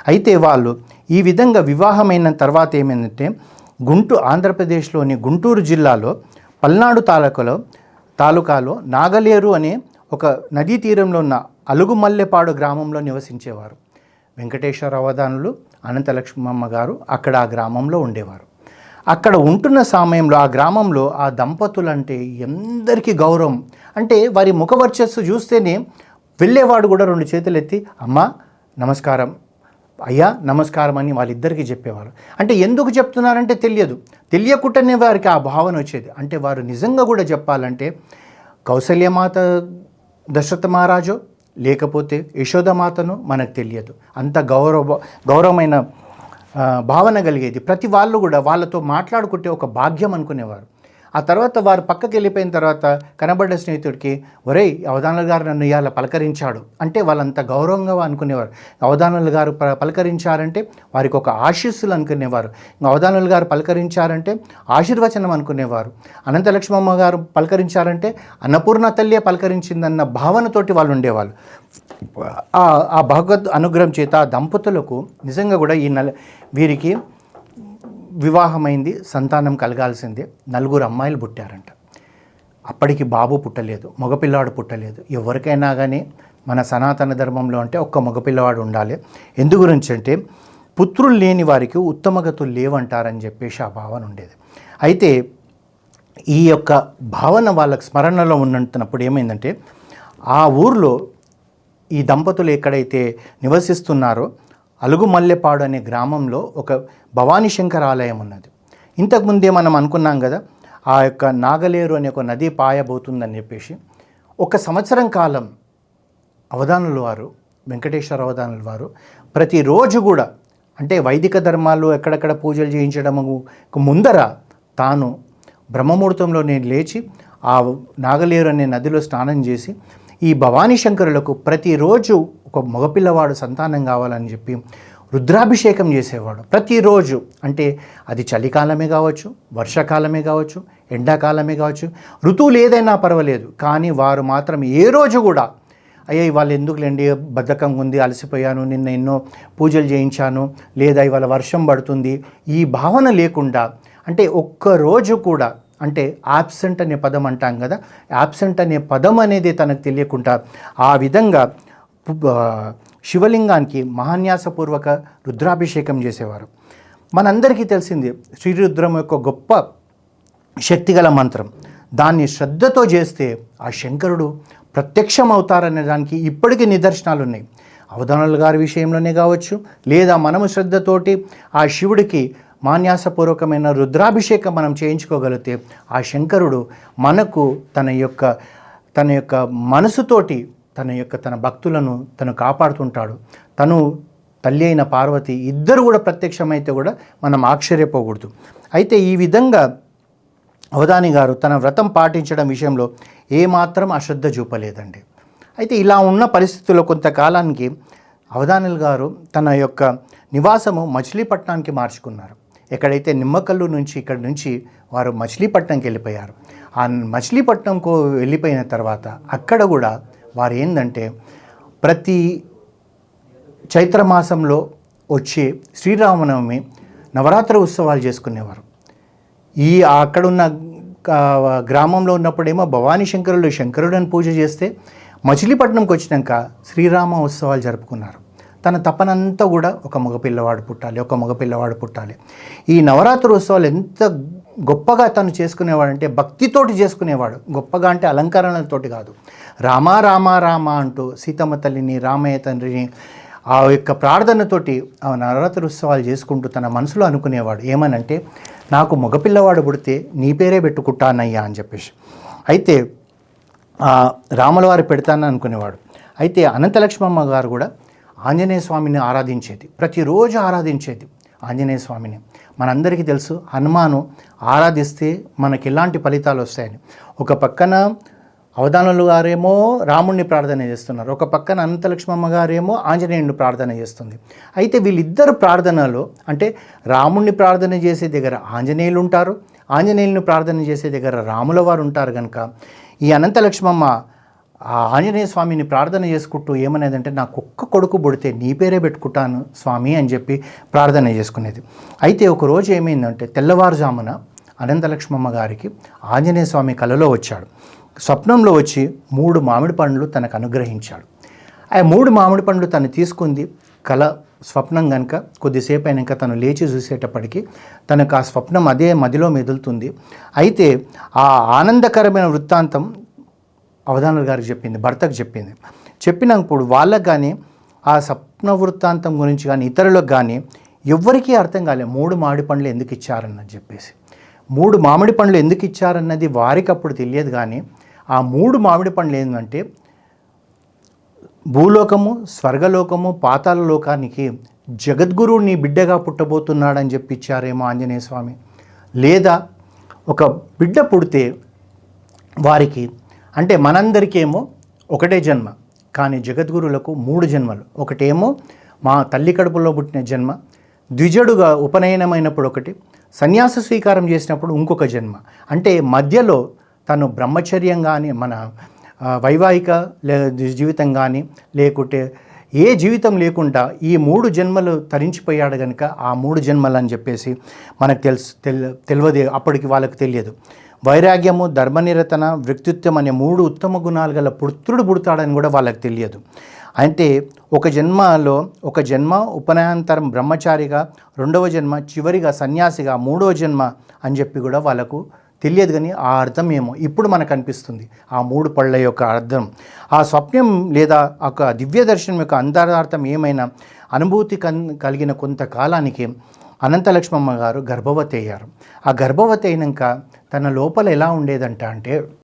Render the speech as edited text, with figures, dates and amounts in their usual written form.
అయితే వాళ్ళు ఈ విధంగా వివాహమైన తర్వాత ఏమైందంటే ఆంధ్రప్రదేశ్లోని గుంటూరు జిల్లాలో పల్నాడు తాలూకాలో నాగలేరు అనే ఒక నదీ తీరంలో ఉన్న అలుగుమల్లెపాడు గ్రామంలో నివసించేవారు. వెంకటేశ్వర అవధానులు, అనంతలక్ష్మమ్మ గారు అక్కడ ఆ గ్రామంలో ఉండేవారు. అక్కడ ఉంటున్న సమయంలో ఆ గ్రామంలో ఆ దంపతులంటే ఎందరికీ గౌరవం. అంటే వారి ముఖవర్చస్సు చూస్తేనే వెళ్ళేవాడు కూడా 2 చేతులు ఎత్తి అమ్మా నమస్కారం, అయ్యా నమస్కారం అని వాళ్ళిద్దరికీ చెప్పేవారు. అంటే ఎందుకు చెప్తున్నారంటే తెలియకుండానే వారికి ఆ భావన వచ్చేది. అంటే వారు నిజంగా కూడా చెప్పాలంటే కౌసల్యమాత దశరథ మహారాజు లేకపోతే యశోదమాతను మనకు తెలియదు. అంత గౌరవమైన భావన కలిగేది. ప్రతి వాళ్ళు కూడా వాళ్ళతో మాట్లాడుకుంటే ఒక భాగ్యం అనుకునేవారు. ఆ తర్వాత వారు పక్కకి వెళ్ళిపోయిన తర్వాత కనబడ్డ స్నేహితుడికి ఒరేయ్ అవధానులు గారు నన్ను ఇవాళ పలకరించాడు అంటే వాళ్ళంత గౌరవంగా అనుకునేవారు. అవధానులు గారు పలకరించారంటే వారికి ఒక ఆశీస్సులు అనుకునేవారు. అవధానులు గారు పలకరించారంటే ఆశీర్వచనం అనుకునేవారు. అనంతలక్ష్మమ్మ గారు పలకరించారంటే అన్నపూర్ణ తల్లియే పలకరించిందన్న భావనతోటి వాళ్ళు ఉండేవాళ్ళు. ఆ భగవద్ అనుగ్రహం చేత ఆ దంపతులకు నిజంగా కూడా వీరికి వివాహమైంది, సంతానం కలగాల్సిందే. 4 అమ్మాయిలు పుట్టారంట. అప్పటికి బాబు పుట్టలేదు, మగపిల్లవాడు పుట్టలేదు. ఎవరికైనా కానీ మన సనాతన ధర్మంలో అంటే ఒక్క మగపిల్లవాడు ఉండాలి. ఎందు గురించి అంటే పుత్రులు లేని వారికి ఉత్తమగతులు లేవంటారని చెప్పేసి ఆ భావన ఉండేది. అయితే ఈ యొక్క భావన వాళ్ళకి స్మరణలో ఉన్నప్పుడు ఏమైందంటే ఆ ఊర్లో ఈ దంపతులు ఎక్కడైతే నివసిస్తున్నారో అలుగుమల్లెపాడు అనే గ్రామంలో ఒక భవానీ శంకర ఆలయం ఉన్నది. ఇంతకుముందే మనం అనుకున్నాం కదా ఆ యొక్క నాగలేరు అనే ఒక నది పాయబోతుందని చెప్పేసి. 1 సంవత్సరం కాలం అవధానుల వారు, వెంకటేశ్వర అవధానుల వారు ప్రతిరోజు కూడా అంటే వైదిక ధర్మాలు ఎక్కడెక్కడ పూజలు చేయించడం ముందర తాను బ్రహ్మముహూర్తంలో నేను లేచి ఆ నాగలేరు అనే నదిలో స్నానం చేసి ఈ భవానీ శంకరులకు ప్రతిరోజు ఒక మగపిల్లవాడు సంతానం కావాలని చెప్పి రుద్రాభిషేకం చేసేవాడు ప్రతిరోజు. అంటే అది చలికాలమే కావచ్చు, వర్షాకాలమే కావచ్చు, ఎండాకాలమే కావచ్చు, ఋతువులు ఏదైనా పర్వాలేదు. కానీ వారు మాత్రం ఏ రోజు కూడా అయ్యా ఇవాళ ఎందుకులేండి బద్ధకం ఉంది, అలసిపోయాను, నిన్న ఎన్నో పూజలు చేయించాను, లేదా ఇవాళ వర్షం పడుతుంది, ఈ భావన లేకుండా అంటే ఒక్కరోజు కూడా అంటే యాబ్సెంట్ అనే పదం అంటాం కదా, యాబ్సెంట్ అనే పదం అనేది తనకు తెలియకుండా ఆ విధంగా శివలింగానికి మహాన్యాసపూర్వక రుద్రాభిషేకం చేసేవారు. మనందరికీ తెలిసింది శ్రీరుద్రం యొక్క గొప్ప శక్తిగల మంత్రం. దాన్ని శ్రద్ధతో చేస్తే ఆ శంకరుడు ప్రత్యక్షం అవుతారనే దానికి ఇప్పటికీ నిదర్శనాలు ఉన్నాయి. అవధానుల గారి విషయంలోనే కావచ్చు, లేదా మనము శ్రద్ధతోటి ఆ శివుడికి మాన్యాసపూర్వకమైన రుద్రాభిషేకం మనం చేయించుకోగలిగితే ఆ శంకరుడు మనకు తన యొక్క మనసుతోటి తన భక్తులను తను కాపాడుతుంటాడు. తను తల్లి అయిన పార్వతి ఇద్దరు కూడా ప్రత్యక్షమైతే కూడా మనం ఆశ్చర్యపోకూడదు. అయితే ఈ విధంగా అవధాని గారు తన వ్రతం పాటించడం విషయంలో ఏమాత్రం అశ్రద్ధ చూపలేదండి. అయితే ఇలా ఉన్న పరిస్థితుల్లో కొంతకాలానికి అవధానులు గారు తన యొక్క నివాసము మచిలీపట్నానికి మార్చుకున్నారు. ఎక్కడైతే నిమ్మకల్లు నుంచి ఇక్కడి నుంచి వారు మచిలీపట్నంకి వెళ్ళిపోయారు. ఆ మచిలీపట్నంకు వెళ్ళిపోయిన తర్వాత అక్కడ కూడా వారు ఏంటంటే ప్రతి చైత్రమాసంలో వచ్చే శ్రీరామనవమి నవరాత్రి ఉత్సవాలు చేసుకునేవారు. అక్కడున్న గ్రామంలో ఉన్నప్పుడేమో భవానీ శంకరుడని పూజ చేస్తే మచిలీపట్నంకి వచ్చినాక శ్రీరామ ఉత్సవాలు జరుపుకున్నారు. తన తపనంతా కూడా ఒక మగపిల్లవాడు పుట్టాలి. ఈ నవరాత్రి ఉత్సవాలు ఎంత గొప్పగా తను చేసుకునేవాడంటే భక్తితోటి చేసుకునేవాడు. గొప్పగా అంటే అలంకరణలతోటి కాదు. రామ రామ రామ అంటూ సీతమ్మ తల్లిని, రామయ్య తండ్రిని ఆ యొక్క ప్రార్థనతోటి ఆ నవరాత్రి ఉత్సవాలు చేసుకుంటూ తన మనసులో అనుకునేవాడు. ఏమనంటే నాకు మగపిల్లవాడు పుడితే నీ పేరే పెట్టుకుంటానయ్యా అని చెప్పేసి. అయితే రాముల వారు పెడతానని అనుకునేవాడు. అయితే అనంతలక్ష్మమ్మ గారు కూడా ఆంజనేయ స్వామిని ఆరాధించేది, ప్రతిరోజు ఆరాధించేది ఆంజనేయ స్వామిని. మనందరికీ తెలుసు హనుమాను ఆరాధిస్తే మనకి ఎలాంటి ఫలితాలు వస్తాయని. ఒక పక్కన అవధానులు గారేమో రాముణ్ణి ప్రార్థన చేస్తున్నారు, ఒక పక్కన అనంతలక్ష్మమ్మ గారేమో ఆంజనేయుడిని ప్రార్థన చేస్తుంది. అయితే వీళ్ళిద్దరు ప్రార్థనలో అంటే రాముణ్ణి ప్రార్థన చేసే దగ్గర ఆంజనేయులు ఉంటారు, ఆంజనేయులను ప్రార్థన చేసే దగ్గర రాముల వారు ఉంటారు కనుక ఈ అనంతలక్ష్మమ్మ ఆ ఆంజనేయ స్వామిని ప్రార్థన చేసుకుంటూ ఏమనేదంటే నాకు ఒక్క కొడుకు పుడితే నీ పేరే పెట్టుకుంటాను స్వామి అని చెప్పి ప్రార్థన చేసుకునేది. అయితే ఒకరోజు ఏమైందంటే తెల్లవారుజామున అనంతలక్ష్మమ్మ గారికి ఆంజనేయ స్వామి కలలో వచ్చాడు. స్వప్నంలో వచ్చి 3 మామిడి పండ్లు తనకు అనుగ్రహించాడు. ఆ 3 మామిడి పండ్లు తను తీసుకుంది. కల స్వప్నం కనుక కొద్దిసేపు అయినాక తను లేచి చూసేటప్పటికి తనకు ఆ స్వప్నం అదే మదిలో మెదులుతుంది. అయితే ఆ ఆనందకరమైన వృత్తాంతం అవధానులు గారికి చెప్పింది, భర్తకు చెప్పింది. చెప్పినప్పుడు వాళ్ళకు కానీ ఆ స్వప్న వృత్తాంతం గురించి కానీ ఇతరులకు కానీ ఎవ్వరికీ అర్థం కాలేదు 3 మామిడి పండ్లు ఎందుకు ఇచ్చారన్నది చెప్పేసి. 3 మామిడి పండ్లు ఎందుకు ఇచ్చారన్నది వారికి అప్పుడు తెలియదు. కానీ ఆ 3 మామిడి పండ్లు ఏంటంటే భూలోకము, స్వర్గలోకము, పాతాళ లోకానికి జగద్గురువు నీ బిడ్డగా పుట్టబోతున్నాడని చెప్పి ఇచ్చారేమో ఆంజనేయ స్వామి. లేదా ఒక బిడ్డ పుడితే వారికి అంటే మనందరికేమో ఒకటే జన్మ, కానీ జగద్గురువులకు 3 జన్మలు. ఒకటేమో మా తల్లి కడుపులో పుట్టిన జన్మ, ద్విజడుగా ఉపనయనమైనప్పుడు ఒకటి, సన్యాస స్వీకారం చేసినప్పుడు ఇంకొక జన్మ. అంటే మధ్యలో తను బ్రహ్మచర్యం కానీ మన వైవాహిక జీవితం కానీ లేకుంటే ఏ జీవితం లేకుండా ఈ 3 జన్మలు తరించిపోయాడు కనుక ఆ 3 జన్మలు అని చెప్పేసి మనకు తెలియదు. అప్పటికి వాళ్ళకి తెలియదు. వైరాగ్యము, ధర్మనిరతన, వ్యక్తిత్వం అనే 3 ఉత్తమ గుణాలు గల పుత్రుడు పుడతాడని కూడా వాళ్ళకి తెలియదు. అంటే ఒక జన్మలో ఒక జన్మ ఉపనయంతరం బ్రహ్మచారిగా, 2వ జన్మ చివరిగా సన్యాసిగా, 3వ జన్మ అని చెప్పి కూడా వాళ్ళకు తెలియదు. కానీ ఆ అర్థం ఏమో ఇప్పుడు మనకు అనిపిస్తుంది. ఆ 3 పళ్ళ యొక్క అర్థం, ఆ స్వప్నం లేదా ఒక దివ్య దర్శనం యొక్క అంతరార్థం ఏమైనా అనుభూతి కలిగిన కొంతకాలానికి అనంతలక్ష్మమ్మ గారు గర్భవతి అయ్యారు. ఆ గర్భవతి అయినాక తన లోపల ఎలా ఉండేదంట అంటే